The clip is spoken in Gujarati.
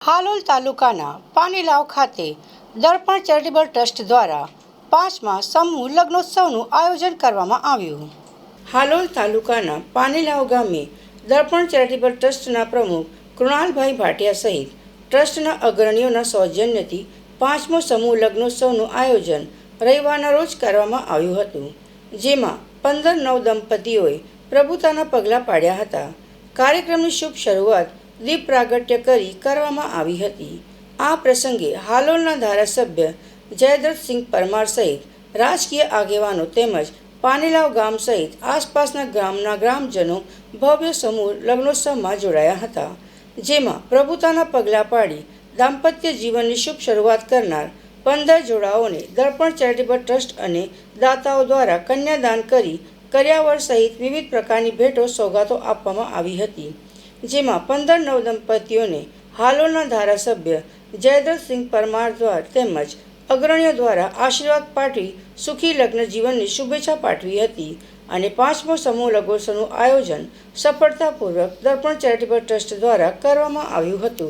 હાલોલ તાલુકાના પાનીલાવ ખાતે દર્પણ ચેરિટેબલ ટ્રસ્ટ દ્વારા 5મા સમૂહ લગ્નોત્સવનું આયોજન કરવામાં આવ્યું. હાલોલ તાલુકાના પાનીલાવ ગામે દર્પણ ચેરિટેબલ ટ્રસ્ટના પ્રમુખ કૃણાલભાઈ ભાટિયા સહિત ટ્રસ્ટના અગ્રણીઓના સૌજન્યથી 5મો સમૂહ લગ્નોત્સવનું આયોજન રવિવારના રોજ કરવામાં આવ્યું હતું, જેમાં 15 નવ દંપતીઓએ પ્રભુતાના પગલાં પાડ્યા હતા. કાર્યક્રમની શુભ શરૂઆત દીપ પ્રાગટ્ય કરી કરવામાં આવી હતી. આ પ્રસંગે હાલોલના ધારાસભ્ય જયદ્રથસિંહ પરમાર સહિત રાજકીય આગેવાનો તેમજ પાનીલાવ ગામ સહિત આસપાસના ગામના ગ્રામજનો ભવ્ય સમૂહ લગ્નોત્સવમાં જોડાયા હતા, જેમાં પ્રભુતાના પગલાં પાડી દાંપત્ય જીવનની શુભ શરૂઆત કરનાર 15 જોડાઓને દર્પણ ચેરિટેબલ ટ્રસ્ટ અને દાતાઓ દ્વારા કન્યાદાન કરી કર્યાવર સહિત વિવિધ પ્રકારની ભેટો સોગાતો આપવામાં આવી હતી, જેમાં 15 નવ દંપતીઓને હાલોલના ધારાસભ્ય જયદ્રથસિંહ પરમાર દ્વારા તેમજ અગ્રણીઓ દ્વારા આશીર્વાદ પાઠવી સુખી લગ્ન જીવનની શુભેચ્છા પાઠવી હતી અને 5મો સમૂહ લગ્નોત્સવનું આયોજન સફળતાપૂર્વક દર્પણ ચેરિટેબલ ટ્રસ્ટ દ્વારા કરવામાં આવ્યું હતું.